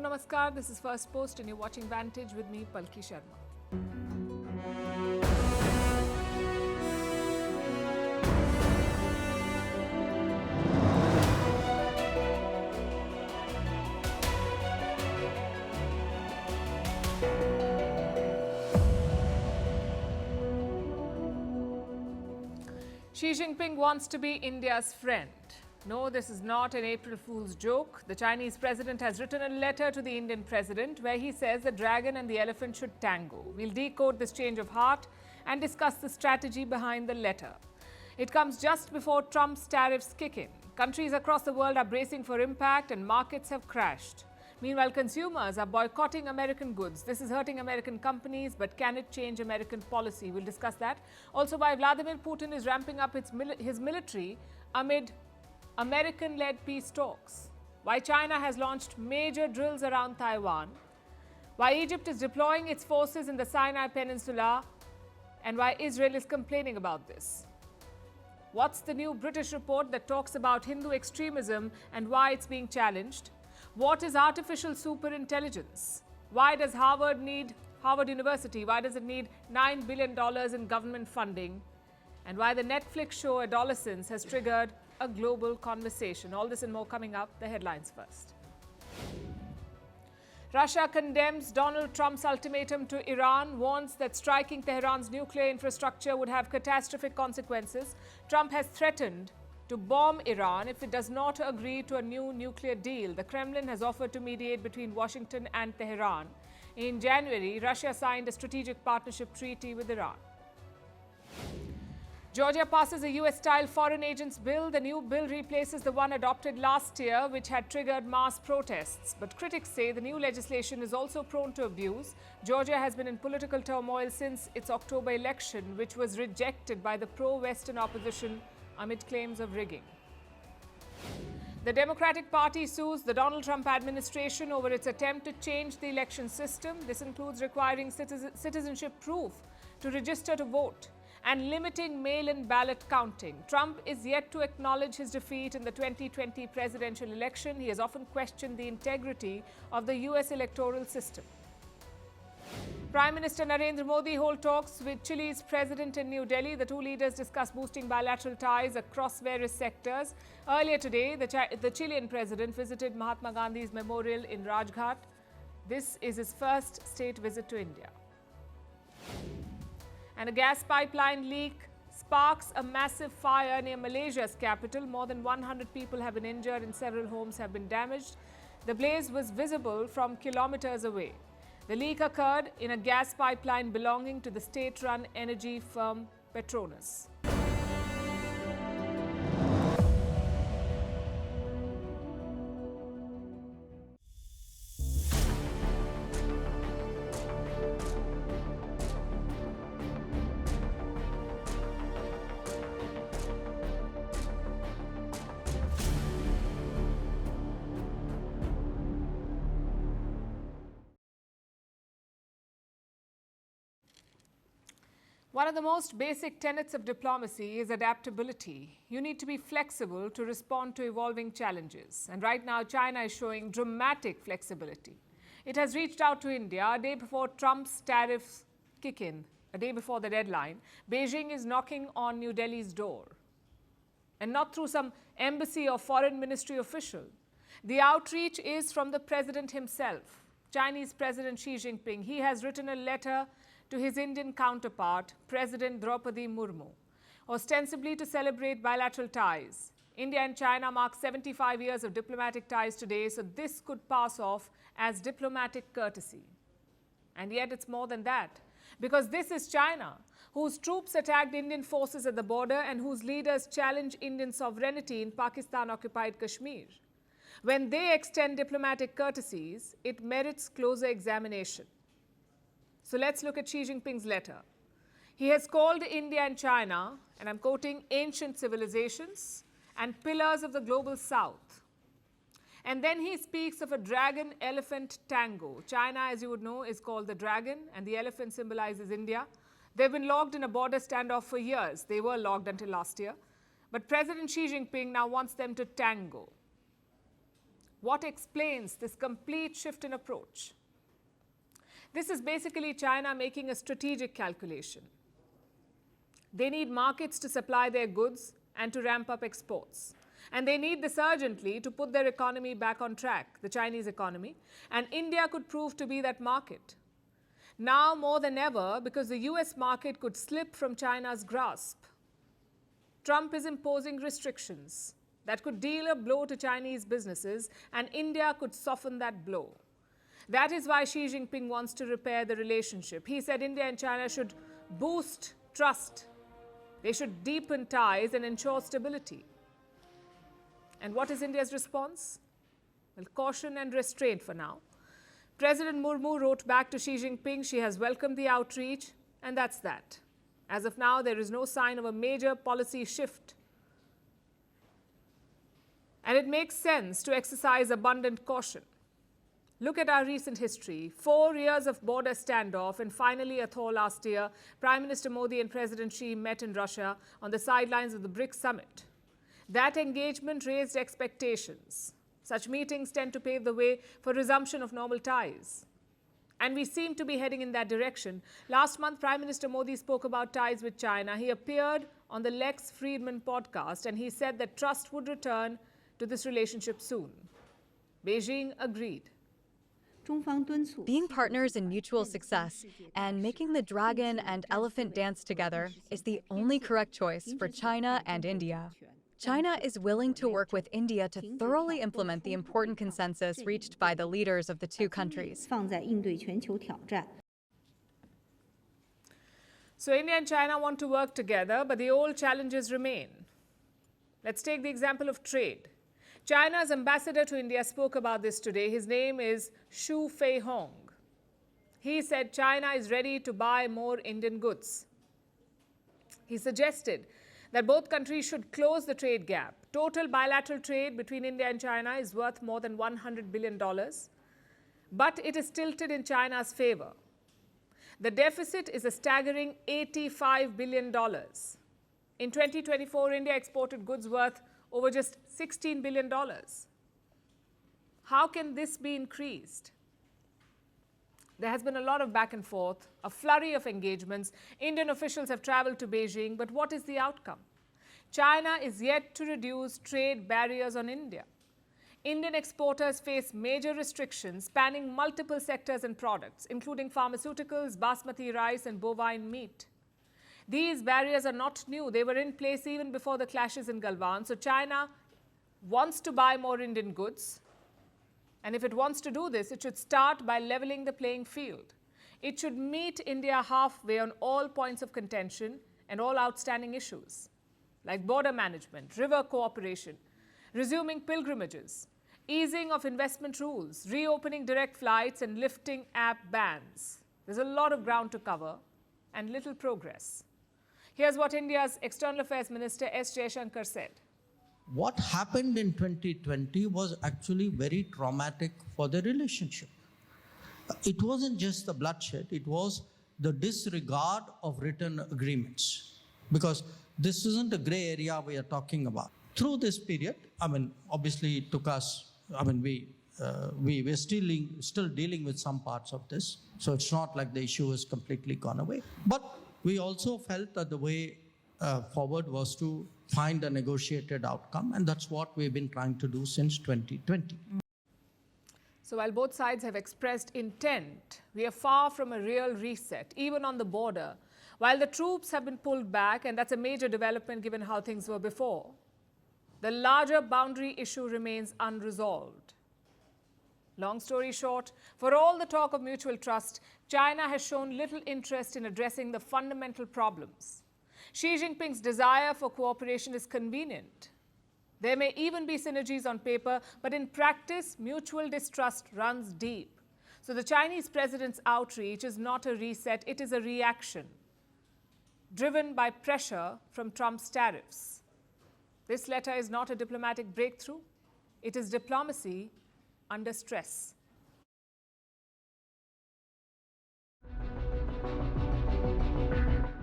Namaskar. This is Firstpost and you're watching Vantage with me, Palki Sharma. Xi Jinping wants to be India's friend. No, this is not an April Fool's joke. The Chinese president has written a letter to the Indian president where he says the dragon and the elephant should tango. We'll decode this change of heart and discuss the strategy behind the letter. It comes just before Trump's tariffs kick in. Countries across the world are bracing for impact and markets have crashed. Meanwhile, consumers are boycotting American goods. This is hurting American companies, but can it change American policy? We'll discuss that. Also, why Vladimir Putin is ramping up his military amid American-led peace talks. Why China has launched major drills around Taiwan. Why Egypt is deploying its forces in the Sinai Peninsula. And why Israel is complaining about this. What's the new British report that talks about Hindu extremism and why it's being challenged? What is artificial superintelligence? Why does Harvard University, why does it need $9 billion in government funding? And why the Netflix show Adolescence has triggered a global conversation. All this and more coming up. The headlines first. Russia condemns Donald Trump's ultimatum to Iran, warns that striking Tehran's nuclear infrastructure would have catastrophic consequences. Trump has threatened to bomb Iran if it does not agree to a new nuclear deal. The Kremlin has offered to mediate between Washington and Tehran. In January, Russia signed a strategic partnership treaty with Iran. Georgia passes a US-style foreign agents bill. The new bill replaces the one adopted last year, which had triggered mass protests. But critics say the new legislation is also prone to abuse. Georgia has been in political turmoil since its October election, which was rejected by the pro-Western opposition amid claims of rigging. The Democratic Party sues the Donald Trump administration over its attempt to change the election system. This includes requiring citizenship proof to register to vote and limiting mail-in ballot counting. Trump is yet to acknowledge his defeat in the 2020 presidential election. He has often questioned the integrity of the US electoral system. Prime Minister Narendra Modi holds talks with Chile's president in New Delhi. The two leaders discuss boosting bilateral ties across various sectors. Earlier today, the Chilean president visited Mahatma Gandhi's memorial in Rajghat. This is his first state visit to India. And a gas pipeline leak sparks a massive fire near Malaysia's capital. More than 100 people have been injured and several homes have been damaged. The blaze was visible from kilometers away. The leak occurred in a gas pipeline belonging to the state-run energy firm Petronas. One of the most basic tenets of diplomacy is adaptability. You need to be flexible to respond to evolving challenges. And right now, China is showing dramatic flexibility. It has reached out to India a day before Trump's tariffs kick in, a day before the deadline. Beijing is knocking on New Delhi's door. And not through some embassy or foreign ministry official. The outreach is from the president himself, Chinese President Xi Jinping. He has written a letter to his Indian counterpart, President Draupadi Murmu, ostensibly to celebrate bilateral ties. India and China mark 75 years of diplomatic ties today, so this could pass off as diplomatic courtesy. And yet it's more than that, because this is China, whose troops attacked Indian forces at the border and whose leaders challenge Indian sovereignty in Pakistan-occupied Kashmir. When they extend diplomatic courtesies, it merits closer examination. So let's look at Xi Jinping's letter. He has called India and China, and I'm quoting, ancient civilizations and pillars of the global south. And then he speaks of a dragon-elephant tango. China, as you would know, is called the dragon, and the elephant symbolizes India. They've been locked in a border standoff for years. They were locked until last year. But President Xi Jinping now wants them to tango. What explains this complete shift in approach? This is basically China making a strategic calculation. They need markets to supply their goods and to ramp up exports. And they need this urgently to put their economy back on track, the Chinese economy, and India could prove to be that market. Now more than ever, because the US market could slip from China's grasp. Trump is imposing restrictions that could deal a blow to Chinese businesses, and India could soften that blow. That is why Xi Jinping wants to repair the relationship. He said India and China should boost trust. They should deepen ties and ensure stability. And what is India's response? Well, caution and restraint for now. President Murmu wrote back to Xi Jinping. She has welcomed the outreach, and that's that. As of now, there is no sign of a major policy shift. And it makes sense to exercise abundant caution. Look at our recent history. 4 years of border standoff, and finally a thaw last year. Prime Minister Modi and President Xi met in Russia on the sidelines of the BRICS summit. That engagement raised expectations. Such meetings tend to pave the way for resumption of normal ties. And we seem to be heading in that direction. Last month, Prime Minister Modi spoke about ties with China. He appeared on the Lex Friedman podcast, and he said that trust would return to this relationship soon. Beijing agreed. Being partners in mutual success and making the dragon and elephant dance together is the only correct choice for China and India. China is willing to work with India to thoroughly implement the important consensus reached by the leaders of the two countries. So India and China want to work together, but the old challenges remain. Let's take the example of trade. China's ambassador to India spoke about this today. His name is Xu Feihong. He said China is ready to buy more Indian goods. He suggested that both countries should close the trade gap. Total bilateral trade between India and China is worth more than $100 billion, but it is tilted in China's favor. The deficit is a staggering $85 billion. In 2024, India exported goods worth over just $16 billion. How can this be increased? There has been a lot of back and forth, a flurry of engagements. Indian officials have traveled to Beijing, but what is the outcome? China is yet to reduce trade barriers on India. Indian exporters face major restrictions spanning multiple sectors and products, including pharmaceuticals, basmati rice, and bovine meat. These barriers are not new. They were in place even before the clashes in Galwan. So China wants to buy more Indian goods. And if it wants to do this, it should start by leveling the playing field. It should meet India halfway on all points of contention and all outstanding issues, like border management, river cooperation, resuming pilgrimages, easing of investment rules, reopening direct flights, and lifting app bans. There's a lot of ground to cover and little progress. Here's what India's External Affairs Minister S. Jaishankar said. What happened in 2020 was actually very traumatic for the relationship. It wasn't just the bloodshed, it was the disregard of written agreements. Because this isn't a gray area we are talking about. Through this period, obviously it took us, we're still dealing with some parts of this. So it's not like the issue has completely gone away. But we also felt that the way forward was to find a negotiated outcome, and that's what we've been trying to do since 2020. So while both sides have expressed intent, we are far from a real reset, even on the border. While the troops have been pulled back, and that's a major development given how things were before, the larger boundary issue remains unresolved. Long story short, for all the talk of mutual trust, China has shown little interest in addressing the fundamental problems. Xi Jinping's desire for cooperation is convenient. There may even be synergies on paper, but in practice, mutual distrust runs deep. So the Chinese president's outreach is not a reset, it is a reaction, driven by pressure from Trump's tariffs. This letter is not a diplomatic breakthrough, it is diplomacy under stress.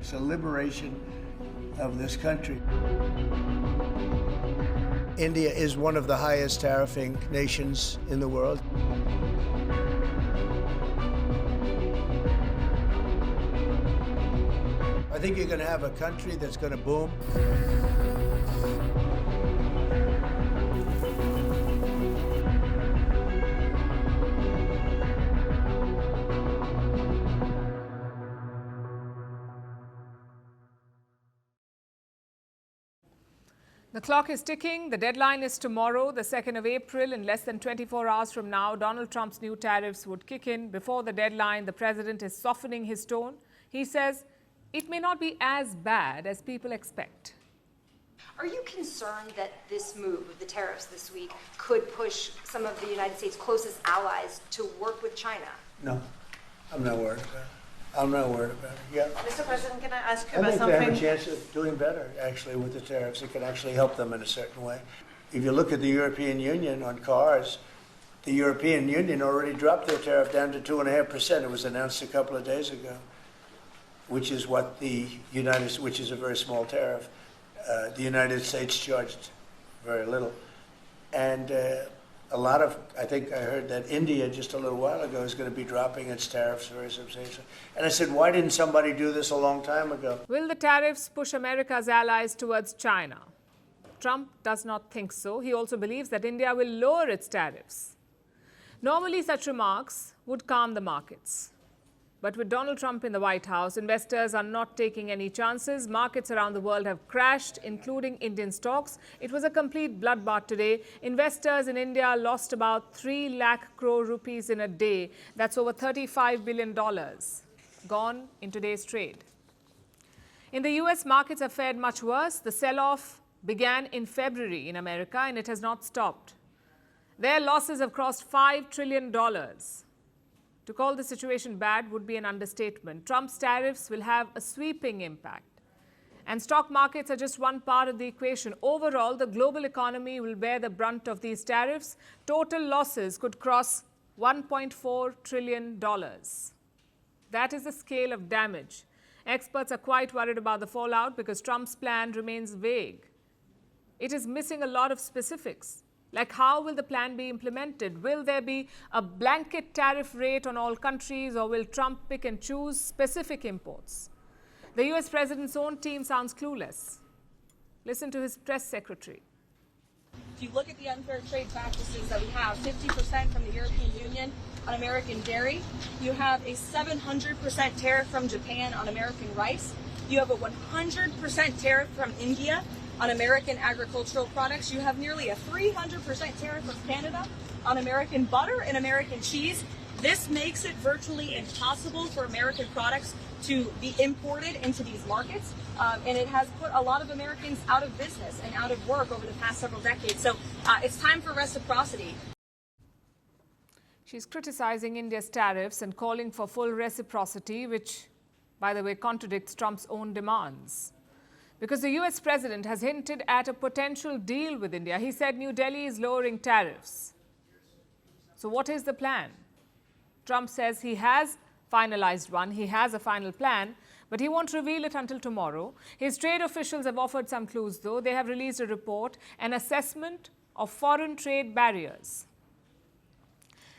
It's a liberation of this country. India is one of the highest tariffing nations in the world. I think you're going to have a country that's going to boom. The clock is ticking. The deadline is tomorrow, the 2nd of April. In less than 24 hours from now, Donald Trump's new tariffs would kick in. Before the deadline, the president is softening his tone. He says it may not be as bad as people expect. Are you concerned that this move of the tariffs this week could push some of the United States' closest allies to work with China? No, I'm not worried about it. I'm not worried about it. Yeah. Mr. President, can I ask you I about think something? they have a chance of doing better, actually, with the tariffs. It can actually help them in a certain way. If you look at the European Union on cars, the European Union already dropped their tariff down to 2.5%. It was announced a couple of days ago, which is what which is a very small tariff. The United States charged very little. And I think I heard that India just a little while ago is going to be dropping its tariffs very substantially. And I said, why didn't somebody do this a long time ago? Will the tariffs push America's allies towards China? Trump does not think so. He also believes that India will lower its tariffs. Normally, such remarks would calm the markets. But with Donald Trump in the White House, investors are not taking any chances. Markets around the world have crashed, including Indian stocks. It was a complete bloodbath today. Investors in India lost about 3 lakh crore rupees in a day. That's over $35 billion gone in today's trade. In the US, markets have fared much worse. The sell-off began in February in America, and it has not stopped. Their losses have crossed $5 trillion. To call the situation bad would be an understatement. Trump's tariffs will have a sweeping impact. And stock markets are just one part of the equation. Overall, the global economy will bear the brunt of these tariffs. Total losses could cross $1.4 trillion. That is the scale of damage. Experts are quite worried about the fallout because Trump's plan remains vague. It is missing a lot of specifics. Like, how will the plan be implemented? Will there be a blanket tariff rate on all countries, or will Trump pick and choose specific imports? The US president's own team sounds clueless. Listen to his press secretary. If you look at the unfair trade practices that we have, 50% from the European Union on American dairy. You have a 700% tariff from Japan on American rice. You have a 100% tariff from India on American agricultural products. You have nearly a 300% tariff from Canada on American butter and American cheese. This makes it virtually impossible for American products to be imported into these markets, and it has put a lot of Americans out of business and out of work over the past several decades. So it's time for reciprocity. She's criticizing India's tariffs and calling for full reciprocity, which, by the way, contradicts Trump's own demands. Because the US president has hinted at a potential deal with India. He said New Delhi is lowering tariffs. So what is the plan? Trump says he has finalized one. He has a final plan, but he won't reveal it until tomorrow. His trade officials have offered some clues, though. They have released a report, an assessment of foreign trade barriers.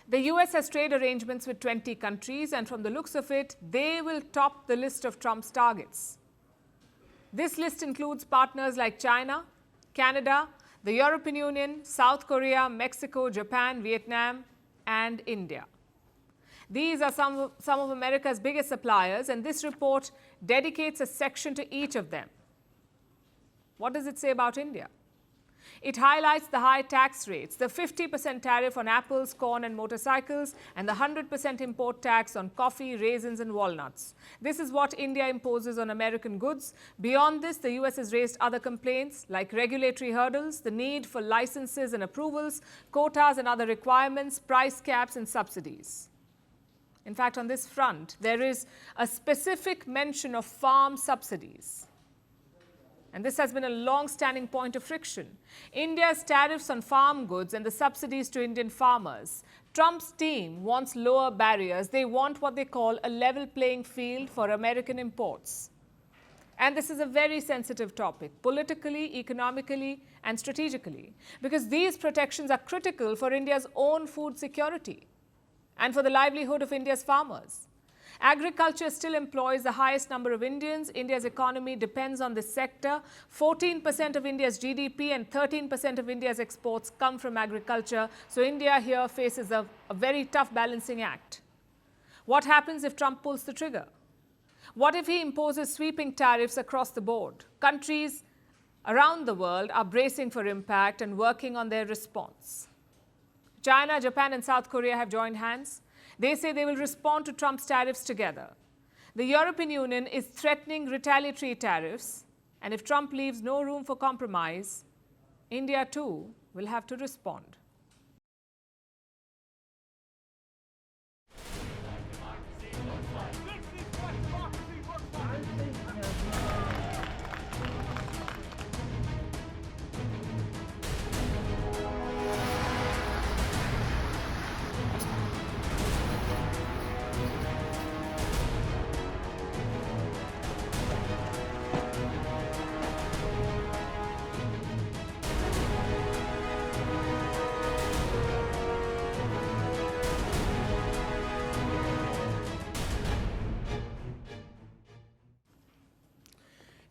The US has trade arrangements with 20 countries, and from the looks of it, they will top the list of Trump's targets. This list includes partners like China, Canada, the European Union, South Korea, Mexico, Japan, Vietnam, and India. These are some of America's biggest suppliers, and this report dedicates a section to each of them. What does it say about India? It highlights the high tax rates, the 50% tariff on apples, corn, and motorcycles, and the 100% import tax on coffee, raisins, and walnuts. This is what India imposes on American goods. Beyond this, the US has raised other complaints like regulatory hurdles, the need for licenses and approvals, quotas and other requirements, price caps, and subsidies. In fact, on this front, there is a specific mention of farm subsidies. And this has been a long-standing point of friction. India's tariffs on farm goods and the subsidies to Indian farmers. Trump's team wants lower barriers. They want what they call a level playing field for American imports. And this is a very sensitive topic, politically, economically, and strategically, because these protections are critical for India's own food security and for the livelihood of India's farmers. Agriculture still employs the highest number of Indians. India's economy depends on this sector. 14% of India's GDP and 13% of India's exports come from agriculture. So India here faces a very tough balancing act. What happens if Trump pulls the trigger? What if he imposes sweeping tariffs across the board? Countries around the world are bracing for impact and working on their response. China, Japan, and South Korea have joined hands. They say they will respond to Trump's tariffs together. The European Union is threatening retaliatory tariffs, and if Trump leaves no room for compromise, India too will have to respond.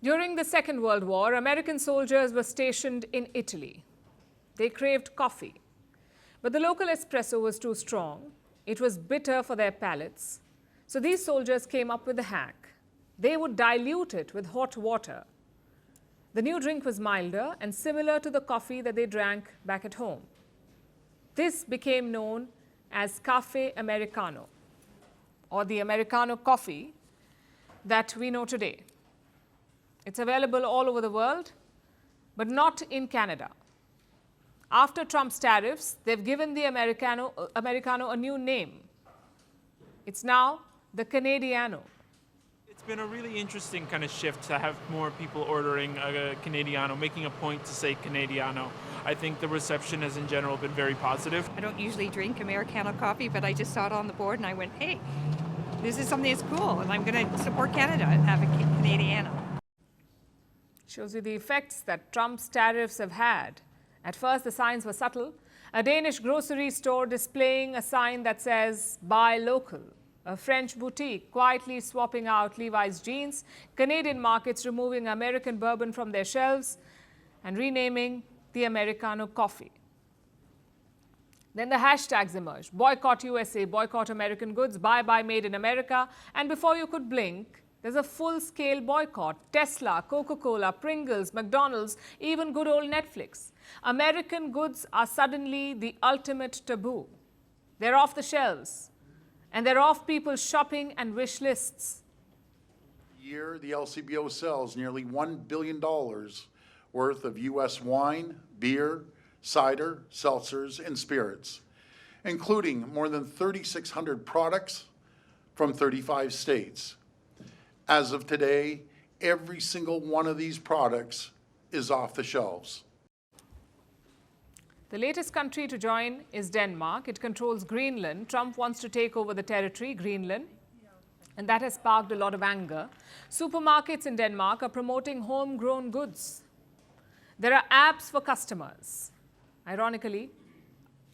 During the Second World War, American soldiers were stationed in Italy. They craved coffee, but the local espresso was too strong. It was bitter for their palates. So these soldiers came up with a hack. They would dilute it with hot water. The new drink was milder and similar to the coffee that they drank back at home. This became known as Caffè Americano, or the Americano coffee that we know today. It's available all over the world, but not in Canada. After Trump's tariffs, they've given the Americano a new name. It's now the Canadiano. It's been a really interesting kind of shift to have more people ordering a Canadiano, making a point to say Canadiano. I think the reception has in general been very positive. I don't usually drink Americano coffee, but I just saw it on the board and I went, hey, this is something that's cool, and I'm going to support Canada and have a Canadiano. Shows you the effects that Trump's tariffs have had. At first, the signs were subtle. A Danish grocery store displaying a sign that says, "Buy local." A French boutique quietly swapping out Levi's jeans. Canadian markets removing American bourbon from their shelves and renaming the Americano coffee. Then the hashtags emerged. Boycott USA, boycott American goods, buy made in America. And before you could blink, there's a full-scale boycott. Tesla, Coca-Cola, Pringles, McDonald's, even good old Netflix. American goods are suddenly the ultimate taboo. They're off the shelves, and they're off people's shopping and wish lists. Year, the LCBO sells nearly $1 billion worth of U.S. wine, beer, cider, seltzers, and spirits, including more than 3,600 products from 35 states. As of today, every single one of these products is off the shelves. The latest country to join is Denmark. It controls Greenland. Trump wants to take over the territory, Greenland, and that has sparked a lot of anger. Supermarkets in Denmark are promoting homegrown goods. There are apps for customers. Ironically,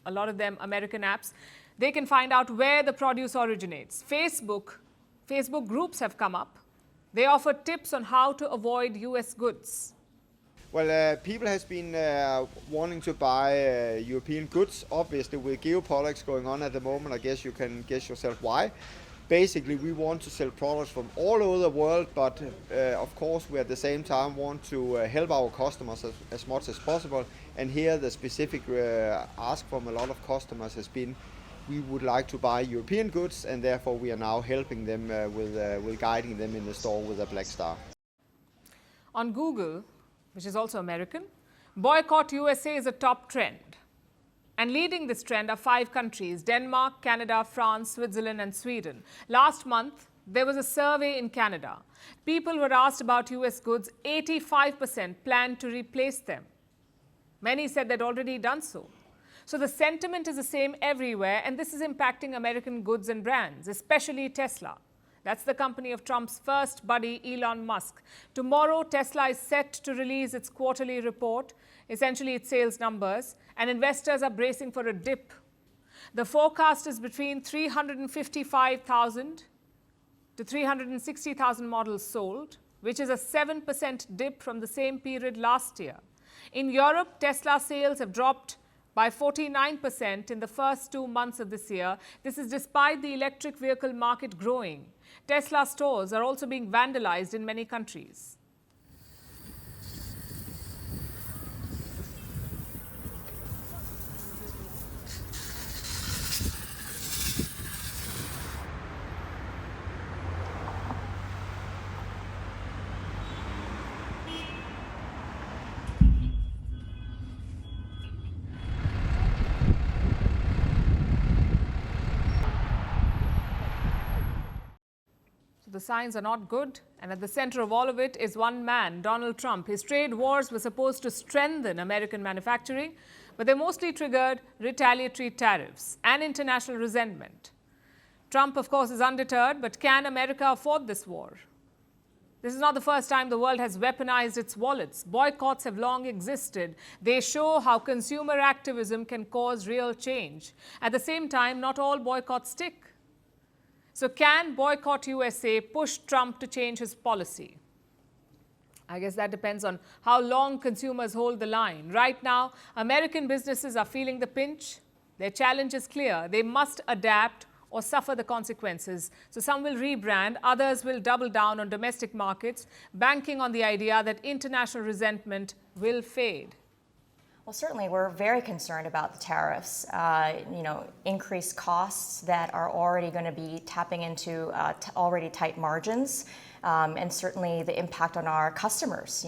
a lot of them American apps. They can find out where the produce originates. Facebook groups have come up. They offer tips on how to avoid US goods. Well, people has been wanting to buy European goods. Obviously, with geopolitics going on at the moment, I guess you can guess yourself why. Basically, we want to sell products from all over the world, but of course, we at the same time want to help our customers as much as possible. And here, the specific ask from a lot of customers has been, we would like to buy European goods, and therefore we are now helping them with guiding them in the store with a black star. On Google, which is also American, boycott USA is a top trend. And leading this trend are 5 countries: Denmark, Canada, France, Switzerland, and Sweden. Last month, there was a survey in Canada. People were asked about US goods. 85% planned to replace them. Many said they'd already done so. So the sentiment is the same everywhere, and this is impacting American goods and brands, especially Tesla. That's the company of Trump's first buddy, Elon Musk. Tomorrow, Tesla is set to release its quarterly report, essentially its sales numbers, and investors are bracing for a dip. The forecast is between 355,000 to 360,000 models sold, which is a 7% dip from the same period last year. In Europe, Tesla sales have dropped by 49% in the first 2 months of this year. This is despite the electric vehicle market growing. Tesla stores are also being vandalized in many countries. The signs are not good, and at the center of all of it is one man, Donald Trump. His trade wars were supposed to strengthen American manufacturing, but they mostly triggered retaliatory tariffs and international resentment. Trump, of course, is undeterred, but can America afford this war? This is not the first time the world has weaponized its wallets. Boycotts have long existed. They show how consumer activism can cause real change. At the same time, not all boycotts stick. So can Boycott USA push Trump to change his policy? I guess that depends on how long consumers hold the line. Right now, American businesses are feeling the pinch. Their challenge is clear. They must adapt or suffer the consequences. So some will rebrand, others will double down on domestic markets, banking on the idea that international resentment will fade. Well, certainly we're very concerned about the tariffs, increased costs that are already going to be tapping into already tight margins, and certainly the impact on our customers.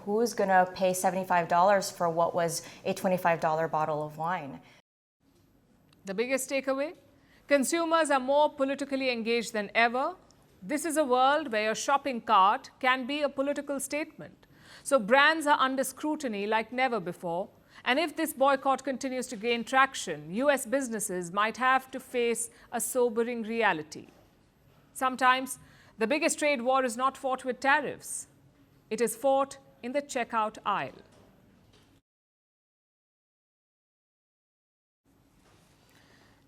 Who's going to pay $75 for what was a $25 bottle of wine? The biggest takeaway? Consumers are more politically engaged than ever. This is a world where your shopping cart can be a political statement. So brands are under scrutiny like never before. And if this boycott continues to gain traction, US businesses might have to face a sobering reality. Sometimes, the biggest trade war is not fought with tariffs. It is fought in the checkout aisle.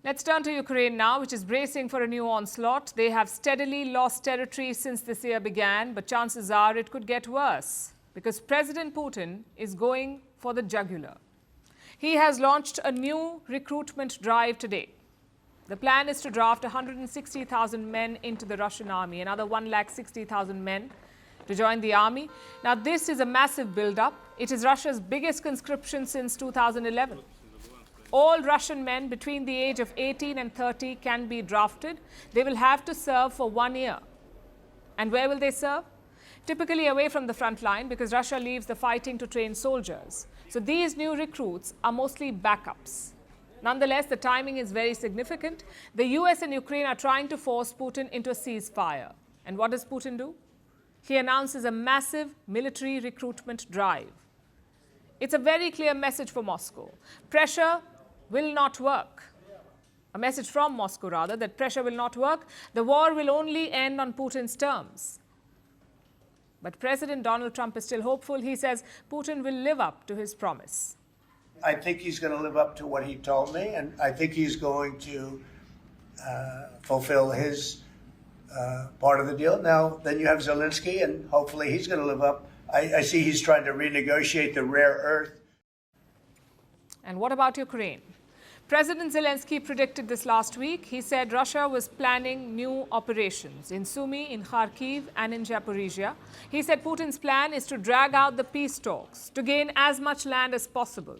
Let's turn to Ukraine now, which is bracing for a new onslaught. They have steadily lost territory since this year began, but chances are it could get worse because President Putin is going for the jugular. He has launched a new recruitment drive today. The plan is to draft 160,000 men into the Russian army, another 160,000 men to join the army. Now, this is a massive build-up. It is Russia's biggest conscription since 2011. All Russian men between the age of 18 and 30 can be drafted. They will have to serve for 1 year. And where will they serve? Typically away from the front line because Russia leaves the fighting to train soldiers. So these new recruits are mostly backups. Nonetheless, the timing is very significant. The US and Ukraine are trying to force Putin into a ceasefire. And what does Putin do? He announces a massive military recruitment drive. It's a very clear message for Moscow. Pressure will not work. A message from Moscow, rather, that pressure will not work. The war will only end on Putin's terms. But President Donald Trump is still hopeful. He says Putin will live up to his promise. I think he's going to live up to what he told me, and I think he's going to fulfill his part of the deal. Now, then you have Zelensky, and hopefully he's going to live up. I see he's trying to renegotiate the rare earth. And what about Ukraine? President Zelensky predicted this last week. He said Russia was planning new operations in Sumy, in Kharkiv, and in Zaporizhia. He said Putin's plan is to drag out the peace talks to gain as much land as possible.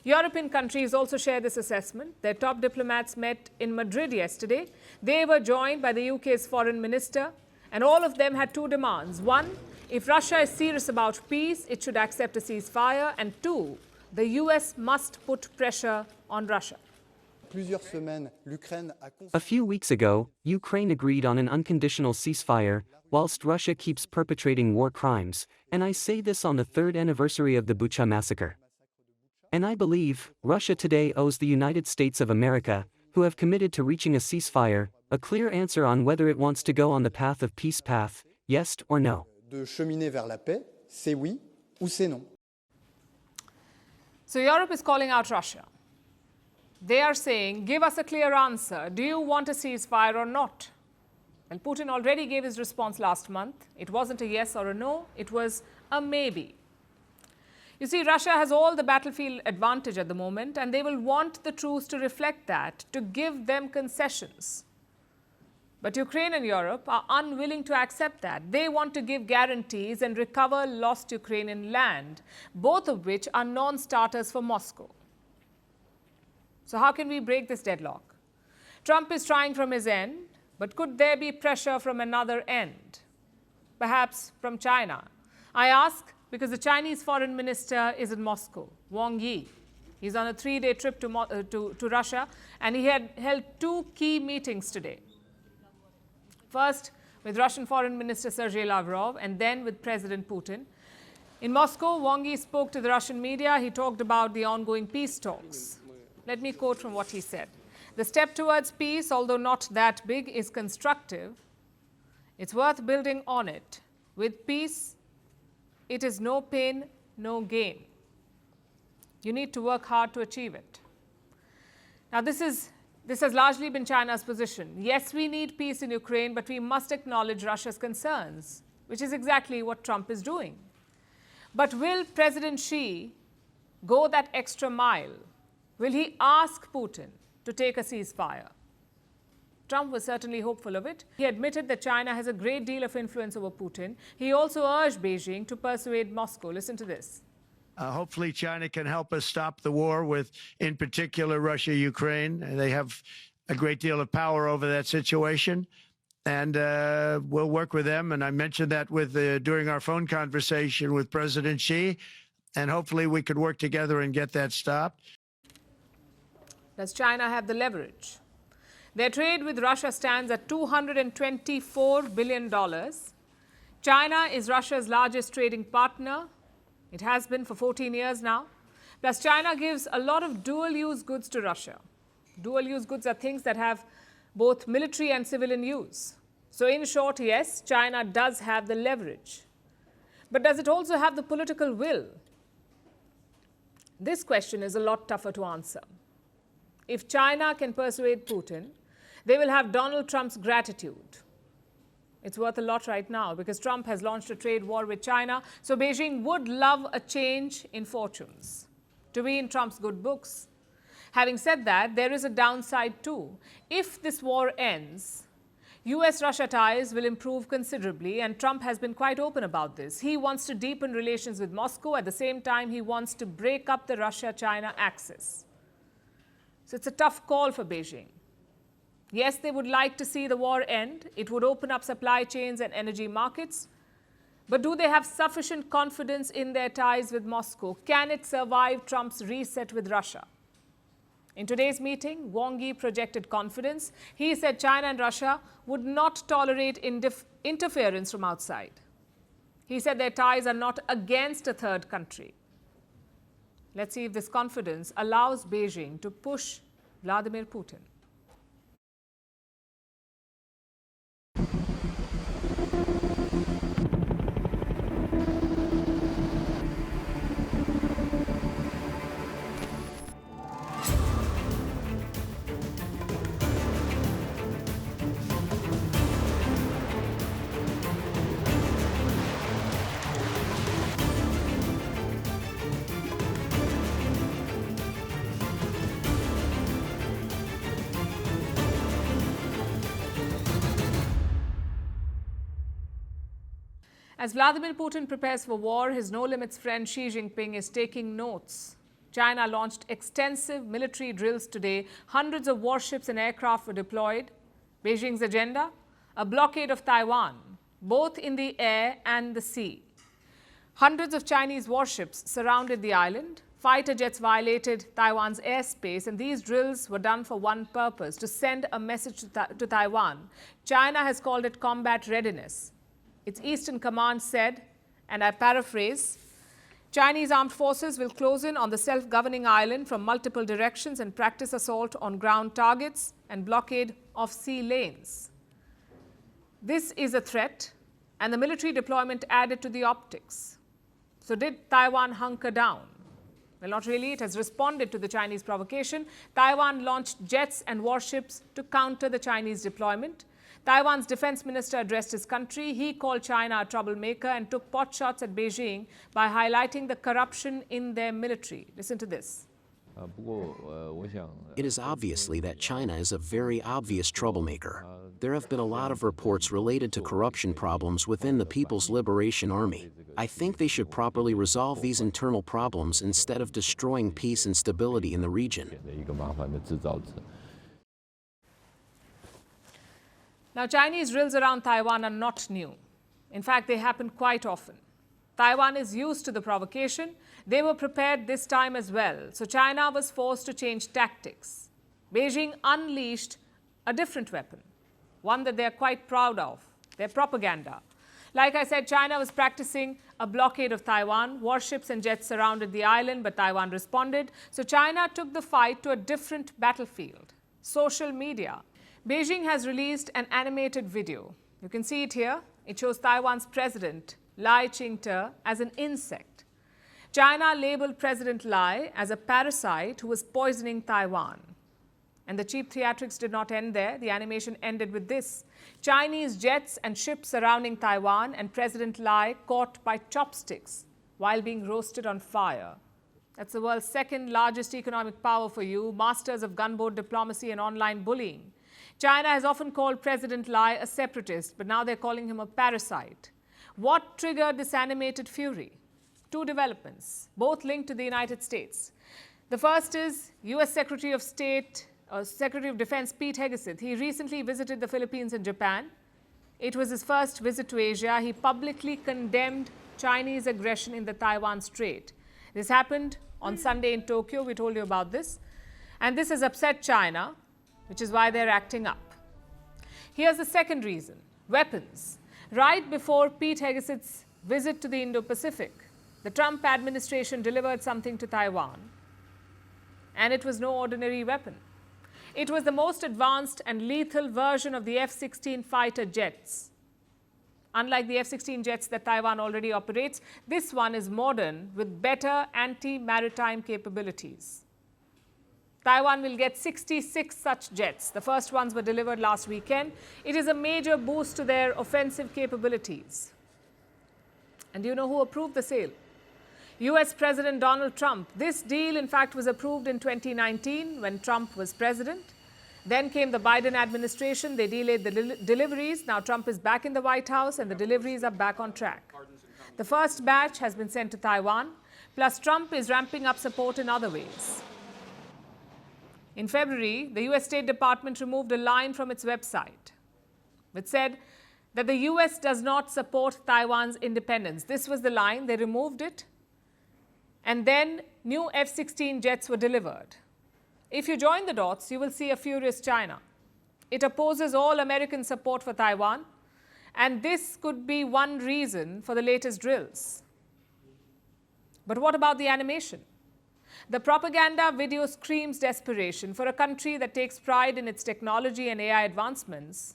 European countries also share this assessment. Their top diplomats met in Madrid yesterday. They were joined by the UK's foreign minister, and all of them had two demands. One, if Russia is serious about peace, it should accept a ceasefire. And two, the US must put pressure on Russia. A few weeks ago, Ukraine agreed on an unconditional ceasefire, whilst Russia keeps perpetrating war crimes, and I say this on the 3rd anniversary of the Bucha massacre. And I believe, Russia today owes the United States of America, who have committed to reaching a ceasefire, a clear answer on whether it wants to go on the path of peace path, yes or no. De cheminer vers la paix, c'est oui ou c'est non. So Europe is calling out Russia. They are saying, give us a clear answer. Do you want a ceasefire or not? Well, Putin already gave his response last month. It wasn't a yes or a no, it was a maybe. You see, Russia has all the battlefield advantage at the moment, and they will want the truce to reflect that, to give them concessions. But Ukraine and Europe are unwilling to accept that. They want to give guarantees and recover lost Ukrainian land, both of which are non-starters for Moscow. So how can we break this deadlock? Trump is trying from his end, but could there be pressure from another end? Perhaps from China. I ask because the Chinese foreign minister is in Moscow, Wang Yi. He's on a 3-day trip to Russia, and he had held 2 key meetings today. First, with Russian Foreign Minister Sergei Lavrov, and then with President Putin. In Moscow, Wang Yi spoke to the Russian media. He talked about the ongoing peace talks. Let me quote from what he said. The step towards peace, although not that big, is constructive. It's worth building on it. With peace, it is no pain, no gain. You need to work hard to achieve it. Now, this has largely been China's position. Yes, we need peace in Ukraine, but we must acknowledge Russia's concerns, which is exactly what Trump is doing. But will President Xi go that extra mile? Will he ask Putin to take a ceasefire? Trump was certainly hopeful of it. He admitted that China has a great deal of influence over Putin. He also urged Beijing to persuade Moscow. Listen to this. Hopefully China can help us stop the war with, in particular, Russia, Ukraine. They have a great deal of power over that situation. And we'll work with them. And I mentioned that during our phone conversation with President Xi. And hopefully we could work together and get that stopped. Does China have the leverage? Their trade with Russia stands at $224 billion. China is Russia's largest trading partner. It has been for 14 years now. Plus, China gives a lot of dual-use goods to Russia. Dual-use goods are things that have both military and civilian use. So in short, yes, China does have the leverage. But does it also have the political will? This question is a lot tougher to answer. If China can persuade Putin, they will have Donald Trump's gratitude. It's worth a lot right now because Trump has launched a trade war with China, so Beijing would love a change in fortunes, to be in Trump's good books. Having said that, there is a downside too. If this war ends, US-Russia ties will improve considerably, and Trump has been quite open about this. He wants to deepen relations with Moscow. At the same time, he wants to break up the Russia-China axis. So it's a tough call for Beijing. Yes, they would like to see the war end. It would open up supply chains and energy markets. But do they have sufficient confidence in their ties with Moscow? Can it survive Trump's reset with Russia? In today's meeting, Wang Yi projected confidence. He said China and Russia would not tolerate interference from outside. He said their ties are not against a third country. Let's see if this confidence allows Beijing to push Vladimir Putin. As Vladimir Putin prepares for war, his no-limits friend Xi Jinping is taking notes. China launched extensive military drills today. Hundreds of warships and aircraft were deployed. Beijing's agenda? A blockade of Taiwan, both in the air and the sea. Hundreds of Chinese warships surrounded the island. Fighter jets violated Taiwan's airspace, and these drills were done for one purpose, to send a message to Taiwan. China has called it combat readiness. Its Eastern Command said, and I paraphrase, Chinese armed forces will close in on the self-governing island from multiple directions and practice assault on ground targets and blockade of sea lanes. This is a threat, and the military deployment added to the optics. So did Taiwan hunker down? Well, not really. It has responded to the Chinese provocation. Taiwan launched jets and warships to counter the Chinese deployment. Taiwan's defense minister addressed his country. He called China a troublemaker and took potshots at Beijing by highlighting the corruption in their military. Listen to this. It is obviously that China is a very obvious troublemaker. There have been a lot of reports related to corruption problems within the People's Liberation Army. I think they should properly resolve these internal problems instead of destroying peace and stability in the region. Now, Chinese drills around Taiwan are not new. In fact, they happen quite often. Taiwan is used to the provocation. They were prepared this time as well. So China was forced to change tactics. Beijing unleashed a different weapon, one that they're quite proud of, their propaganda. Like I said, China was practicing a blockade of Taiwan. Warships and jets surrounded the island, but Taiwan responded. So China took the fight to a different battlefield, social media. Beijing has released an animated video. You can see it here. It shows Taiwan's president, Lai Ching-te, as an insect. China labeled President Lai as a parasite who was poisoning Taiwan. And the cheap theatrics did not end there. The animation ended with this: Chinese jets and ships surrounding Taiwan and President Lai caught by chopsticks while being roasted on fire. That's the world's second largest economic power for you, masters of gunboat diplomacy and online bullying. China has often called President Lai a separatist, but now they're calling him a parasite. What triggered this animated fury? Two developments, both linked to the United States. The first is U.S. Secretary of State, Secretary of Defense Pete Hegseth. He recently visited the Philippines and Japan. It was his first visit to Asia. He publicly condemned Chinese aggression in the Taiwan Strait. This happened on Sunday in Tokyo. We told you about this. And this has upset China, which is why they're acting up. Here's the second reason: weapons. Right before Pete Hegseth's visit to the Indo-Pacific, the Trump administration delivered something to Taiwan, and it was no ordinary weapon. It was the most advanced and lethal version of the F-16 fighter jets. Unlike the F-16 jets that Taiwan already operates, this one is modern with better anti-maritime capabilities. Taiwan will get 66 such jets. The first ones were delivered last weekend. It is a major boost to their offensive capabilities. And do you know who approved the sale? US President Donald Trump. This deal, in fact, was approved in 2019 when Trump was president. Then came the Biden administration. They delayed the deliveries. Now Trump is back in the White House and the deliveries are back on track. The first batch has been sent to Taiwan. Plus, Trump is ramping up support in other ways. In February, the US State Department removed a line from its website which said that the US does not support Taiwan's independence. This was the line. They removed it. And then new F-16 jets were delivered. If you join the dots, you will see a furious China. It opposes all American support for Taiwan, and this could be one reason for the latest drills. But what about the animation? The propaganda video screams desperation. For a country that takes pride in its technology and AI advancements,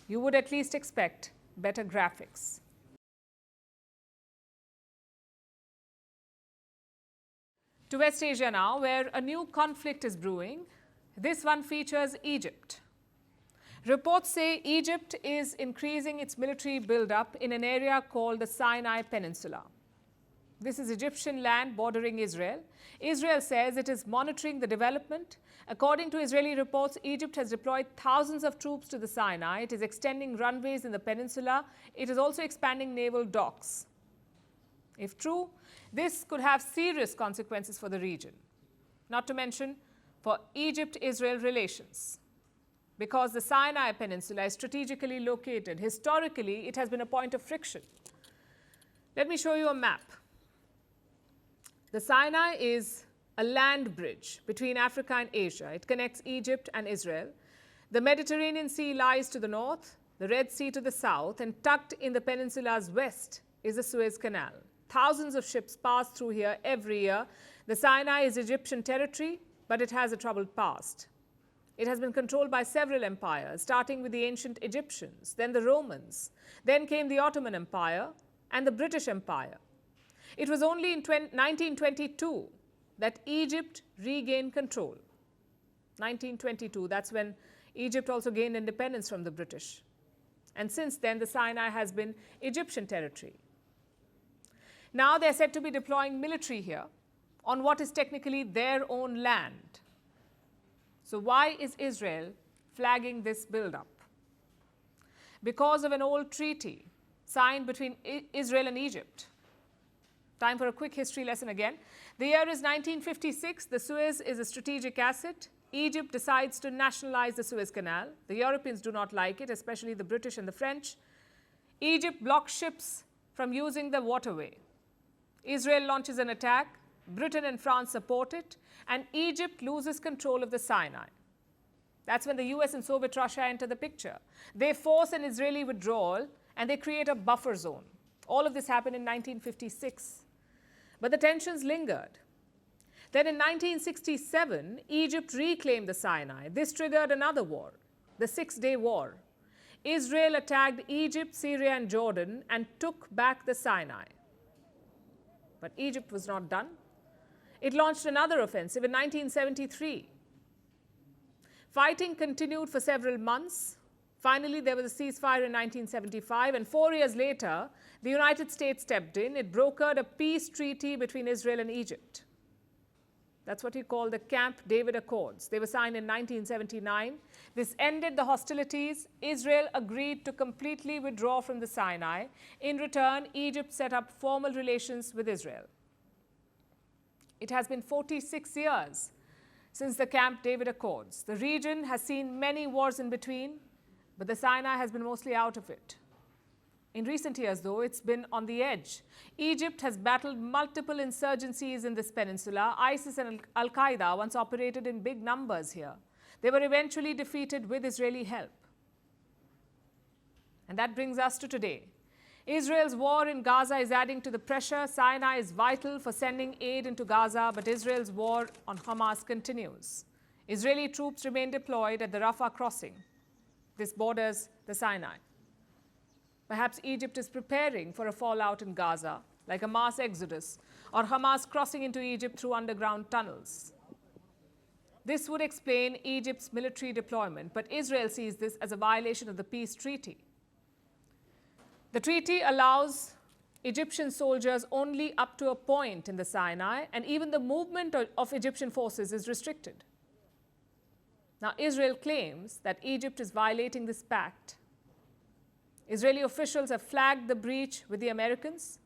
you would at least expect better graphics. To West Asia now, where a new conflict is brewing. This one features Egypt. Reports say Egypt is increasing its military buildup in an area called the Sinai Peninsula. This is Egyptian land bordering Israel. Israel says it is monitoring the development. According to Israeli reports, Egypt has deployed thousands of troops to the Sinai. It is extending runways in the peninsula. It is also expanding naval docks. If true, this could have serious consequences for the region, not to mention for Egypt-Israel relations. Because the Sinai Peninsula is strategically located, historically it has been a point of friction. Let me show you a map. The Sinai is a land bridge between Africa and Asia. It connects Egypt and Israel. The Mediterranean Sea lies to the north, the Red Sea to the south, and tucked in the peninsula's west is the Suez Canal. Thousands of ships pass through here every year. The Sinai is Egyptian territory, but it has a troubled past. It has been controlled by several empires, starting with the ancient Egyptians, then the Romans, then came the Ottoman Empire and the British Empire. It was only in 1922 that Egypt regained control. 1922, that's when Egypt also gained independence from the British. And since then, the Sinai has been Egyptian territory. Now they're said to be deploying military here on what is technically their own land. So why is Israel flagging this buildup? Because of an old treaty signed between Israel and Egypt. Time for a quick history lesson again. The year is 1956. The Suez is a strategic asset. Egypt decides to nationalize the Suez Canal. The Europeans do not like it, especially the British and the French. Egypt blocks ships from using the waterway. Israel launches an attack. Britain and France support it, and Egypt loses control of the Sinai. That's when the US and Soviet Russia enter the picture. They force an Israeli withdrawal, and they create a buffer zone. All of this happened in 1956. But the tensions lingered. Then in 1967, Egypt reclaimed the Sinai. This triggered another war, the Six-Day War. Israel attacked Egypt, Syria, and Jordan and took back the Sinai. But Egypt was not done. It launched another offensive in 1973. Fighting continued for several months. Finally, there was a ceasefire in 1975, and 4 years later, the United States stepped in. It brokered a peace treaty between Israel and Egypt. That's what we call the Camp David Accords. They were signed in 1979. This ended the hostilities. Israel agreed to completely withdraw from the Sinai. In return, Egypt set up formal relations with Israel. It has been 46 years since the Camp David Accords. The region has seen many wars in between, but the Sinai has been mostly out of it. In recent years, though, it's been on the edge. Egypt has battled multiple insurgencies in this peninsula. ISIS and Al-Qaeda once operated in big numbers here. They were eventually defeated with Israeli help. And that brings us to today. Israel's war in Gaza is adding to the pressure. Sinai is vital for sending aid into Gaza, but Israel's war on Hamas continues. Israeli troops remain deployed at the Rafah crossing. This borders the Sinai. Perhaps Egypt is preparing for a fallout in Gaza, like a mass exodus, or Hamas crossing into Egypt through underground tunnels. This would explain Egypt's military deployment, but Israel sees this as a violation of the peace treaty. The treaty allows Egyptian soldiers only up to a point in the Sinai, and even the movement of Egyptian forces is restricted. Now, Israel claims that Egypt is violating this pact. Israeli officials have flagged the breach with the Americans.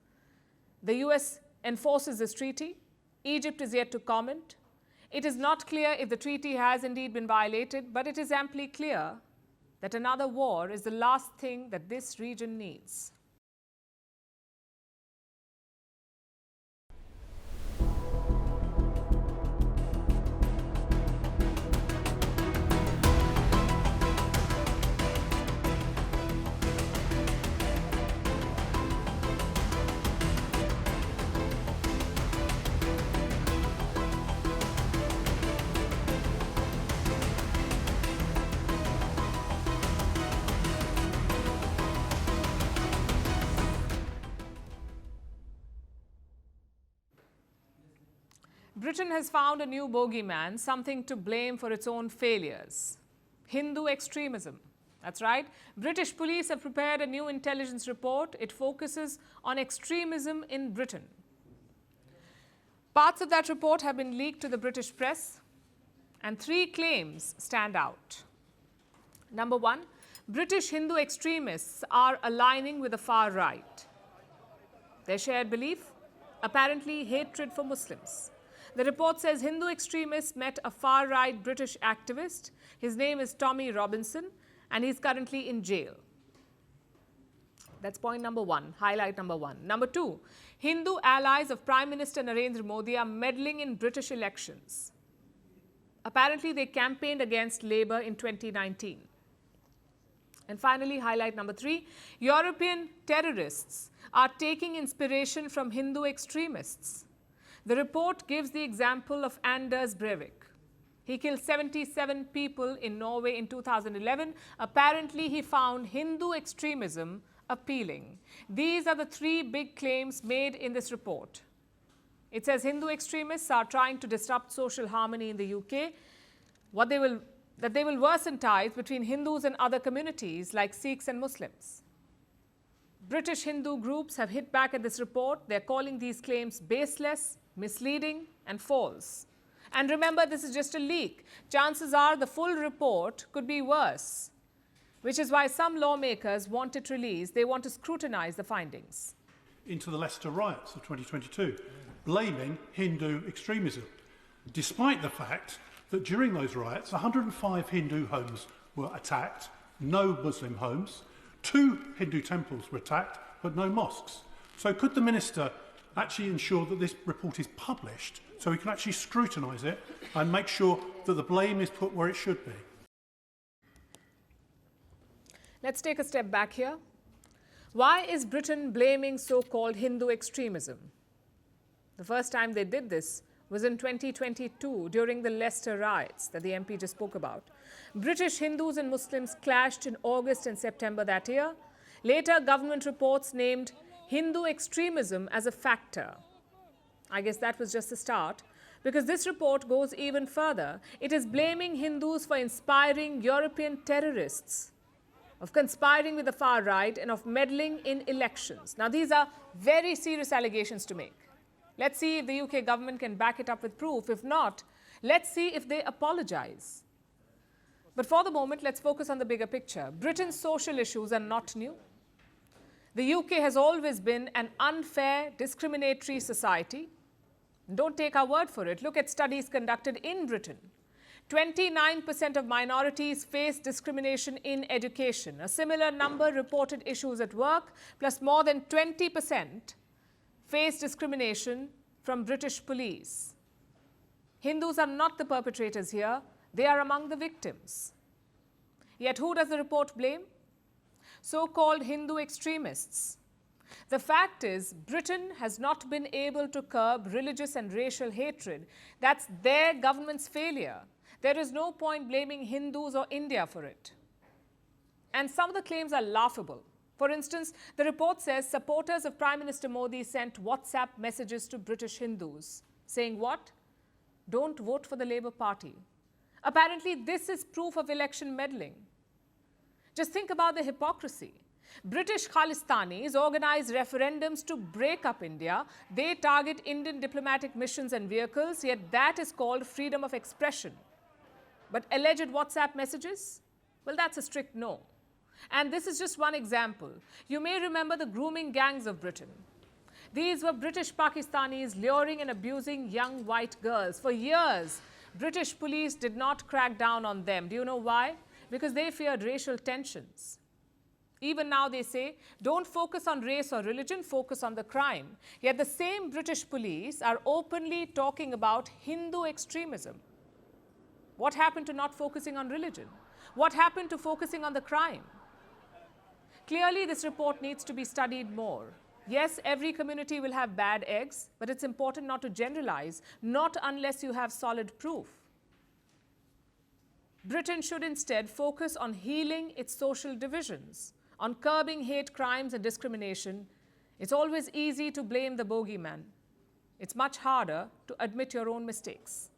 The US enforces this treaty. Egypt is yet to comment. It is not clear if the treaty has indeed been violated, but it is amply clear that another war is the last thing that this region needs. Britain has found a new bogeyman, something to blame for its own failures. Hindu extremism. That's right. British police have prepared a new intelligence report. It focuses on extremism in Britain. Parts of that report have been leaked to the British press, and 3 claims stand out. Number 1, British Hindu extremists are aligning with the far right. Their shared belief? Apparently hatred for Muslims. The report says Hindu extremists met a far-right British activist. His name is Tommy Robinson, and he's currently in jail. That's point number 1, highlight number 1. Number 2, Hindu allies of Prime Minister Narendra Modi are meddling in British elections. Apparently, they campaigned against Labour in 2019. And finally, highlight number 3, European terrorists are taking inspiration from Hindu extremists. The report gives the example of Anders Breivik. He killed 77 people in Norway in 2011. Apparently, he found Hindu extremism appealing. These are the 3 big claims made in this report. It says Hindu extremists are trying to disrupt social harmony in the UK, that they will worsen ties between Hindus and other communities like Sikhs and Muslims. British Hindu groups have hit back at this report. They're calling these claims baseless, misleading, and false. And remember, this is just a leak. Chances are the full report could be worse, which is why some lawmakers want it released. They want to scrutinize the findings. Into the Leicester riots of 2022, blaming Hindu extremism, despite the fact that during those riots, 105 Hindu homes were attacked, no Muslim homes, 2 Hindu temples were attacked, but no mosques. So could the Minister actually ensure that this report is published so we can actually scrutinise it and make sure that the blame is put where it should be? Let's take a step back here. Why is Britain blaming so-called Hindu extremism? The first time they did this was in 2022 during the Leicester riots that the MP just spoke about. British Hindus and Muslims clashed in August and September that year. Later, government reports named Hindu extremism as a factor. I guess that was just the start, because this report goes even further. It is blaming Hindus for inspiring European terrorists, of conspiring with the far right, and of meddling in elections. Now, these are very serious allegations to make. Let's see if the UK government can back it up with proof. If not, let's see if they apologize. But for the moment, let's focus on the bigger picture. Britain's social issues are not new. The UK has always been an unfair, discriminatory society. Don't take our word for it. Look at studies conducted in Britain. 29% of minorities face discrimination in education. A similar number reported issues at work, plus more than 20% face discrimination from British police. Hindus are not the perpetrators here. They are among the victims. Yet who does the report blame? So-called Hindu extremists. The fact is, Britain has not been able to curb religious and racial hatred. That's their government's failure. There is no point blaming Hindus or India for it. And some of the claims are laughable. For instance, the report says supporters of Prime Minister Modi sent WhatsApp messages to British Hindus, saying what? Don't vote for the Labour Party. Apparently, this is proof of election meddling. Just think about the hypocrisy. British Khalistanis organize referendums to break up India. They target Indian diplomatic missions and vehicles, yet that is called freedom of expression. But alleged WhatsApp messages? Well, that's a strict no. And this is just one example. You may remember the grooming gangs of Britain. These were British Pakistanis luring and abusing young white girls. For years, British police did not crack down on them. Do you know why? Because they feared racial tensions. Even now they say, don't focus on race or religion, focus on the crime. Yet the same British police are openly talking about Hindu extremism. What happened to not focusing on religion? What happened to focusing on the crime? Clearly, this report needs to be studied more. Yes, every community will have bad eggs, but it's important not to generalize, not unless you have solid proof. Britain should instead focus on healing its social divisions, on curbing hate crimes and discrimination. It's always easy to blame the bogeyman. It's much harder to admit your own mistakes.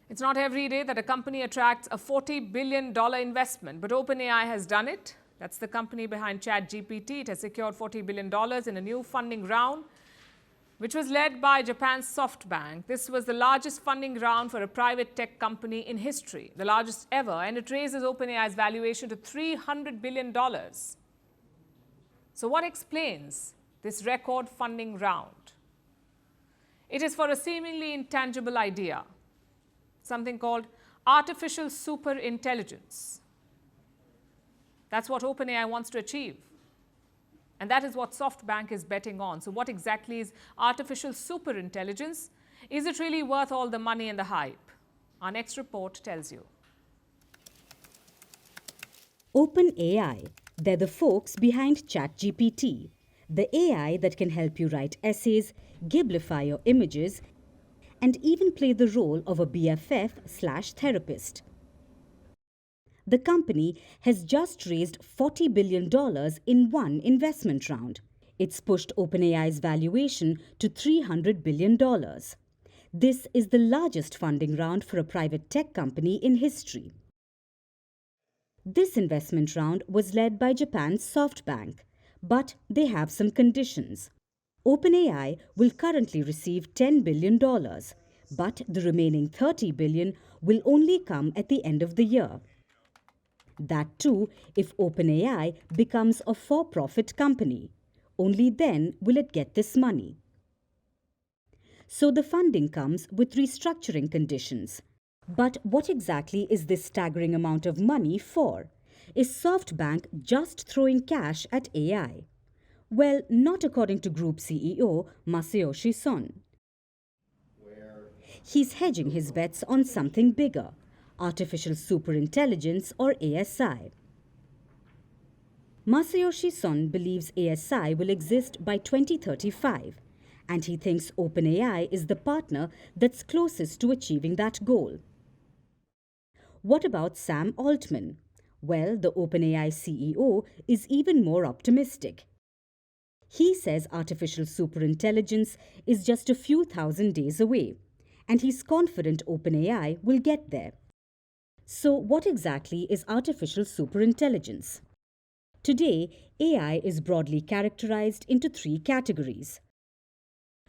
It's not every day that a company attracts a $40 billion investment, but OpenAI has done it. That's the company behind ChatGPT. It has secured $40 billion in a new funding round, which was led by Japan's SoftBank. This was the largest funding round for a private tech company in history, the largest ever, and it raises OpenAI's valuation to $300 billion. So what explains this record funding round? It is for a seemingly intangible idea, something called artificial superintelligence. That's what OpenAI wants to achieve. And that is what SoftBank is betting on. So what exactly is artificial superintelligence? Is it really worth all the money and the hype? Our next report tells you. OpenAI, they're the folks behind ChatGPT, the AI that can help you write essays, giblify your images, and even play the role of a BFF/therapist. The company has just raised $40 billion in one investment round. It's pushed OpenAI's valuation to $300 billion. This is the largest funding round for a private tech company in history. This investment round was led by Japan's SoftBank, but they have some conditions. OpenAI will currently receive $10 billion, but the remaining $30 billion will only come at the end of the year. That too, if OpenAI becomes a for-profit company. Only then will it get this money. So the funding comes with restructuring conditions. But what exactly is this staggering amount of money for? Is SoftBank just throwing cash at AI? Well, not according to Group CEO Masayoshi Son. He's hedging his bets on something bigger, artificial superintelligence or ASI. Masayoshi Son believes ASI will exist by 2035, and he thinks OpenAI is the partner that's closest to achieving that goal. What about Sam Altman? Well, the OpenAI CEO is even more optimistic. He says artificial superintelligence is just a few thousand days away, and he's confident OpenAI will get there. So what exactly is artificial superintelligence? Today, AI is broadly characterized into three categories.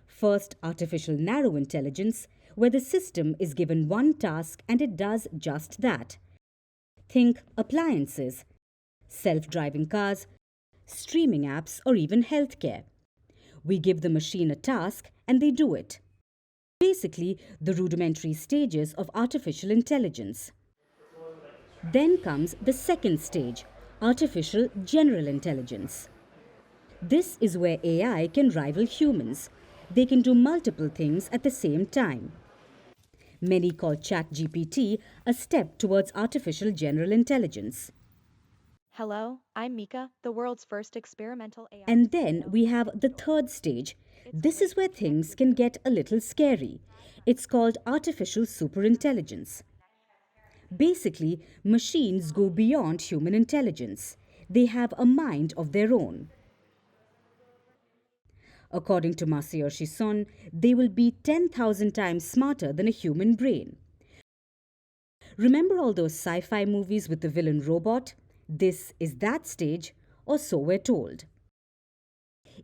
First, artificial narrow intelligence, where the system is given one task and it does just that. Think appliances, self-driving cars, streaming apps, or even healthcare. We give the machine a task and they do it. Basically, the rudimentary stages of artificial intelligence. Then comes the second stage, artificial general intelligence. This is where AI can rival humans. They can do multiple things at the same time. Many call ChatGPT a step towards artificial general intelligence. Hello, I'm Mika, the world's first experimental AI. And then we have the third stage. This is where things can get a little scary. It's called artificial superintelligence. Basically, machines go beyond human intelligence. They have a mind of their own. According to Masayoshi Son, they will be 10,000 times smarter than a human brain. Remember all those sci-fi movies with the villain robot? This is that stage, or so we're told.